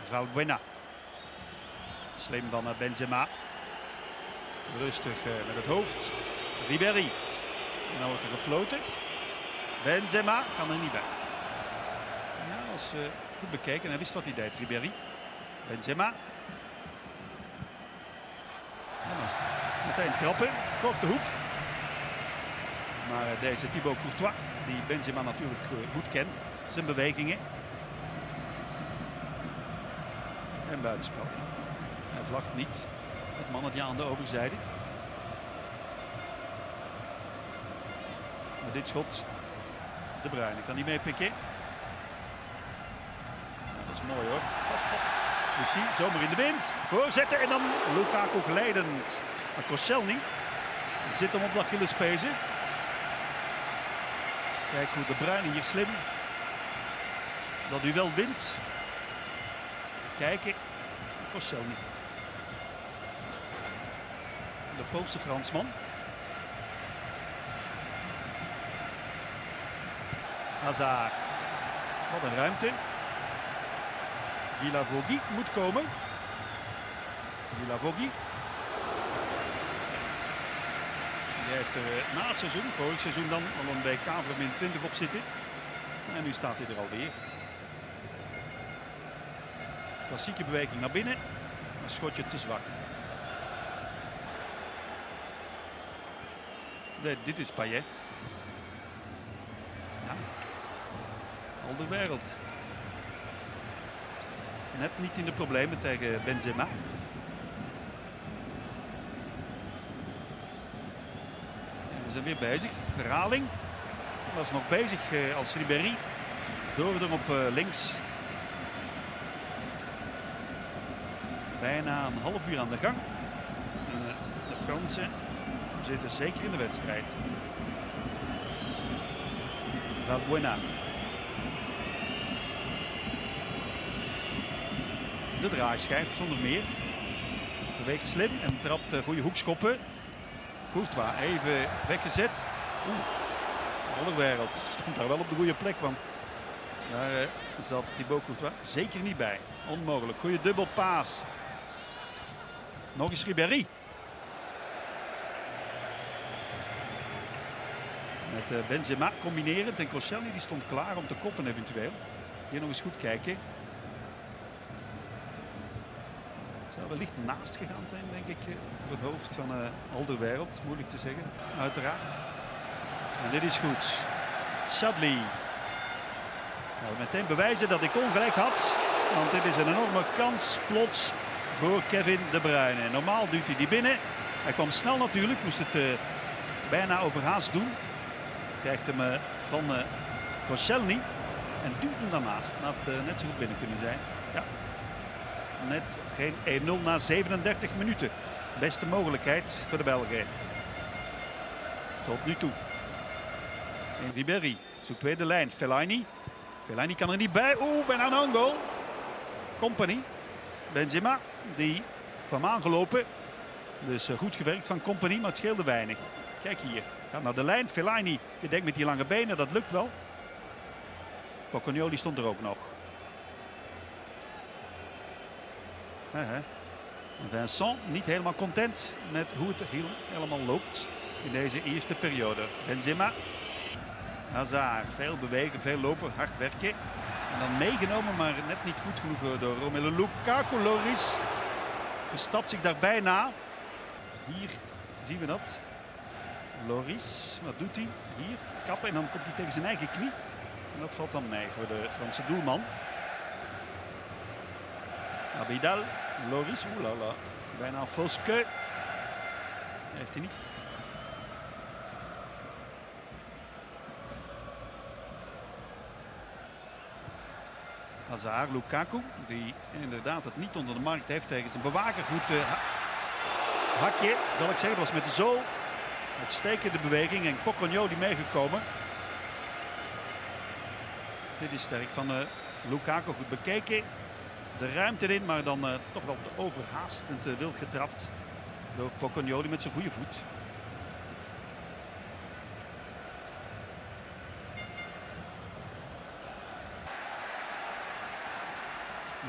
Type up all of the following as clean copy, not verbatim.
Valbuena. Slim van Benzema. Rustig met het hoofd. Ribéry. En dan wordt er gefloten. Benzema kan er niet bij. Ja, dat is goed bekeken. Hij wist wat hij deed, Ribéry. Benzema. En dan meteen trappen. Korte hoek. Maar deze Thibaut Courtois, die Benzema natuurlijk goed kent. Zijn bewegingen. En buitenspel. Hij vlagt niet. Het mannetje aan de overzijde. Maar dit schot. De Bruyne kan niet meepikken. Ja, dat is mooi hoor. Ici, zomaar in de wind. Voorzetten en dan Lukaku glijdend. Maar Koscielny zit hem op de Achillespezen. Kijk hoe de Bruyne hier slim dat duel wint. Kijken. Koscielny. De Poolse Fransman. Hazard. Wat een ruimte. Guilavogui moet komen. Guilavogui. Die heeft er na het seizoen, vorig seizoen dan, al een WK voor min 20 op zitten. En nu staat hij er alweer. Klassieke beweging naar binnen. Een schotje te zwak. Dit is Payet. Ja. Alderweireld. Net niet in de problemen tegen Benzema. En we zijn weer bezig. Verhaling. Was nog bezig als Ribéry. Door er op links. Bijna een half uur aan de gang. En, de Fransen zitten zeker in de wedstrijd. Valbuena. De draaischijf zonder meer. Beweegt slim en trapt goede hoekschoppen. Courtois even weggezet. Alderweireld stond daar wel op de goede plek, want daar zat Thibaut Courtois zeker niet bij. Onmogelijk. Goede dubbelpaas. Nog eens Ribéry. Met Benzema combinerend en Koscielny die stond klaar om te koppen eventueel. Hier nog eens goed kijken. Het zou wellicht naast gegaan zijn, denk ik, op het hoofd van Alderweireld. Moeilijk te zeggen, uiteraard. En dit is goed. Chadli. Nou, meteen bewijzen dat ik ongelijk had. Want dit is een enorme kans plots voor Kevin De Bruyne. Normaal duwt hij die binnen. Hij kwam snel natuurlijk, moest het bijna overhaast doen. Krijgt hem van Koscielny en duwt hem daarnaast. Dat had net zo goed binnen kunnen zijn. Ja. Net geen 1-0 na 37 minuten. Beste mogelijkheid voor de Belgen. Tot nu toe. En Ribéry zoekt weer de lijn. Fellaini. Fellaini kan er niet bij. Oeh, bijna een goal. Company. Benzema, die kwam aangelopen. Dus goed gewerkt van Company, maar het scheelde weinig. Kijk hier. Gaat naar de lijn. Fellaini, je denkt met die lange benen, dat lukt wel. Pocognoli stond er ook nog. Vincent niet helemaal content met hoe het helemaal loopt in deze eerste periode. Benzema. Hazard, veel bewegen, veel lopen, hard werken. En dan meegenomen, maar net niet goed genoeg door Romelu Lukaku. Loris verstapt zich daar bijna. Hier zien we dat. Loris, wat doet hij? Hier, kappen en dan komt hij tegen zijn eigen knie. En dat valt dan mee voor de Franse doelman. Abidal, Loris, oelala, bijna Fosque. Heeft hij niet. Hazard, Lukaku, die inderdaad het niet onder de markt heeft tegen zijn bewaker. Goed hakje, zal ik zeggen, was met de zool. Uitstekende beweging en Pocognoli meegekomen. Dit is sterk van Lukaku, goed bekeken. De ruimte in, maar dan toch wel te overhaast en te wild getrapt door Pocognoli met zijn goede voet.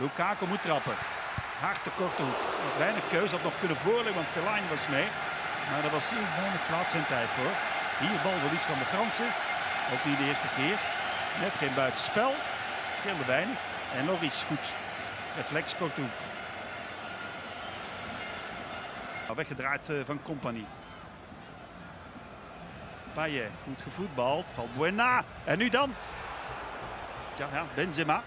Lukaku moet trappen. Hard de korte hoek. Wat weinig keuze, had nog kunnen voorleggen, want Fellaini was mee. Maar er was heel weinig plaats en tijd voor. Hier balverlies van de Fransen. Ook niet de eerste keer. Net geen buitenspel. Scheelde weinig. En nog iets goed. Reflex korte hoek. Weggedraaid van Kompany. Payet, goed gevoetbald. Valbuena. En nu dan? Ja, Benzema.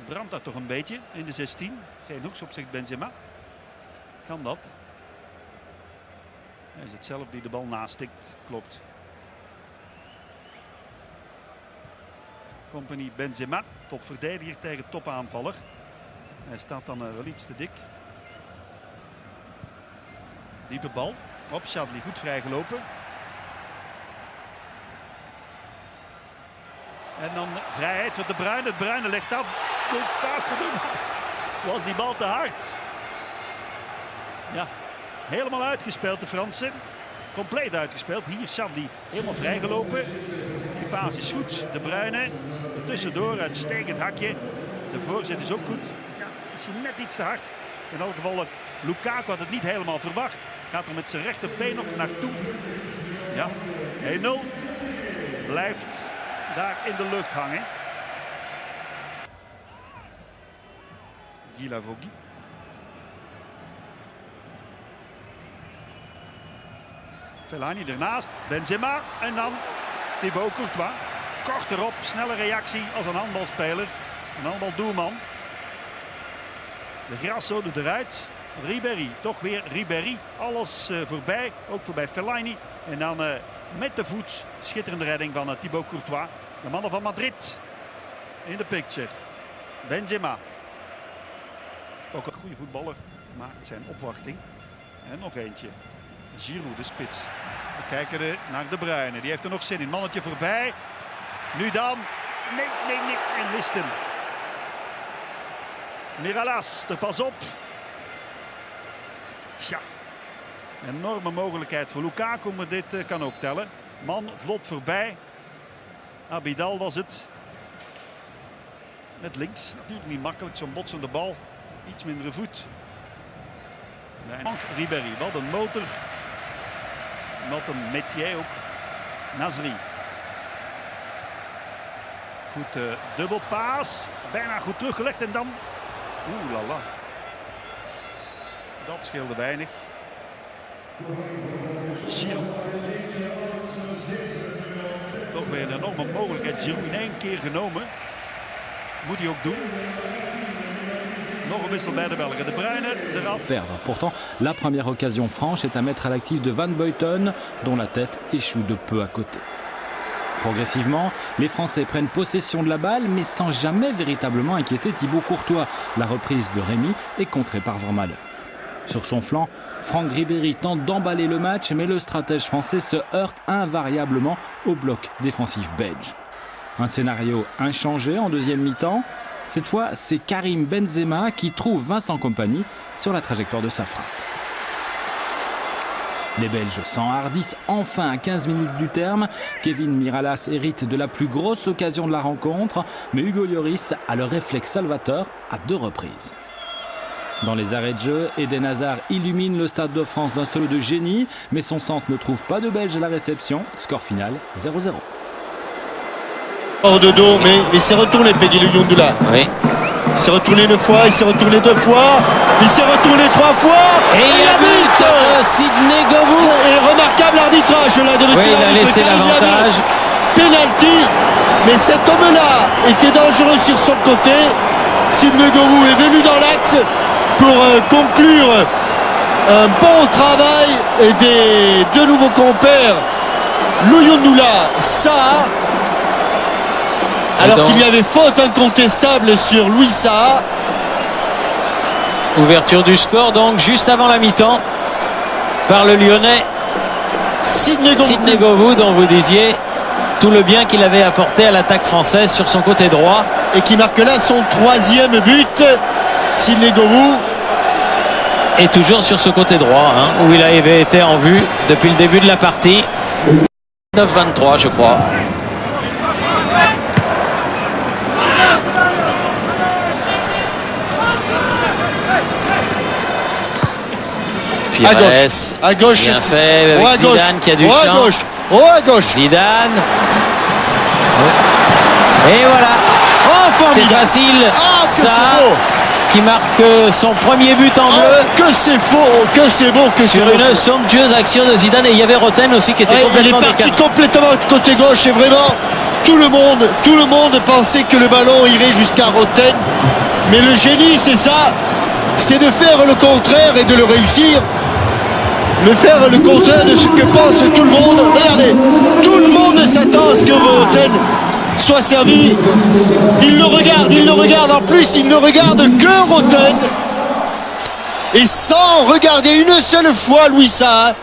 Brandt dat toch een beetje in de 16. Geen hoeksopzicht Benzema. Kan dat? Hij is het zelf die de bal nastikt. Klopt. Kompany, Benzema. Topverdediger tegen topaanvaller. Hij staat dan wel iets te dik. Diepe bal. Op Chadli, goed vrijgelopen. En dan vrijheid voor De Bruyne. De Bruyne legt af. Was die bal te hard? Ja, helemaal uitgespeeld de Fransen. Compleet uitgespeeld. Hier Chadli helemaal vrijgelopen. Die paas is goed. De Bruyne er tussendoor, uitstekend hakje. De voorzet is ook goed. Ja, misschien net iets te hard. In elk geval, Lukaku had het niet helemaal verwacht. Gaat er met zijn rechterbeen nog naartoe. Ja, 1-0. Blijft daar in de lucht hangen. Guilavogui. Fellaini ernaast. Benzema. En dan Thibaut Courtois. Kort erop. Snelle reactie als een handbalspeler. Een handbaldoelman. De Grasso doet eruit. Ribéry. Toch weer Ribéry. Alles voorbij. Ook voorbij Fellaini. En dan met de voet. Schitterende redding van Thibaut Courtois. De mannen van Madrid. In de picture. Benzema. Ook een goede voetballer. Maakt zijn opwachting. En nog eentje. Giroud, de spits. We kijken naar De Bruyne. Die heeft er nog zin in. Mannetje voorbij. Nu dan. Nee. En mist hem. Miralas, er pas op. Tja. Enorme mogelijkheid voor Lukaku, maar dit kan ook tellen. Man vlot voorbij. Abidal was het. Met links. Natuurlijk niet makkelijk, zo'n botsende bal. Iets mindere voet. Ribéry, wat een motor. Wat een métier ook. Nasri. Goed dubbelpaas. Bijna goed teruggelegd en dan... Oeh la la. Dat scheelde weinig. Giroud. Toch weer een enorme mogelijkheid. Giroud in één keer genomen. Moet hij ook doen. Nog een wissel bij de Belgen. De Bruyne eraf. Pourtant, la première occasion franche est à mettre à l'actif de Van Buiten, dont la tête échoue de peu à côté. Progressivement, les Français prennent possession de la balle, mais sans jamais véritablement inquiéter Thibaut Courtois. La reprise de Rémy est contrée par Vermaelen. Sur son flanc, Franck Ribéry tente d'emballer le match, mais le stratège français se heurte invariablement au bloc défensif belge. Un scénario inchangé en deuxième mi-temps. Cette fois, c'est Karim Benzema qui trouve Vincent Kompany sur la trajectoire de sa frappe. Les Belges s'enhardissent enfin à 15 minutes du terme. Kevin Miralas hérite de la plus grosse occasion de la rencontre, mais Hugo Lloris a le réflexe salvateur à 2 reprises. Dans les arrêts de jeu, Eden Hazard illumine le Stade de France d'un solo de génie, mais son centre ne trouve pas de Belge à la réception. Score final 0-0. Hors de dos, mais il s'est retourné, Peggy Luyondoula. Oui. Il s'est retourné 1 fois, il s'est retourné 2 fois, il s'est retourné 3 fois. Et il y a but Sidney Govou. Et remarquable arbitrage là de Oui, il a laissé l'avantage. Penalty, mais cet homme-là était dangereux sur son côté. Sidney Govou est venu dans l'axe pour conclure un bon travail et des 2 nouveaux compères, Luyondoula, Saha. Alors qu'il y avait faute incontestable sur Louis Saha. Ouverture du score donc juste avant la mi-temps par le Lyonnais Sidney Govou, dont vous disiez tout le bien qu'il avait apporté à l'attaque française sur son côté droit. Et qui marque là son 3e but. Sidney Govou. Et toujours sur ce côté droit, hein, où il avait été en vue depuis le début de la partie. 9-23 je crois. Pires. À gauche. Bien fait avec Zidane qui a du champ. À gauche. Zidane. Et voilà. Oh, c'est facile. Ça qui marque son premier but en bleu. Que c'est faux, que c'est beau, que sur une somptueuse action de Zidane. Et il y avait Roten aussi qui était complètement décalé. Il est parti complètement de côté gauche et vraiment tout le monde pensait que le ballon irait jusqu'à Roten. Mais le génie, c'est ça, c'est de faire le contraire et de le réussir. De faire le contraire de ce que pense tout le monde. Regardez, tout le monde s'attend à ce que Roten soit servi. Il le regarde. En plus, il ne regarde que Roten. Et sans regarder une seule fois Louis Saha,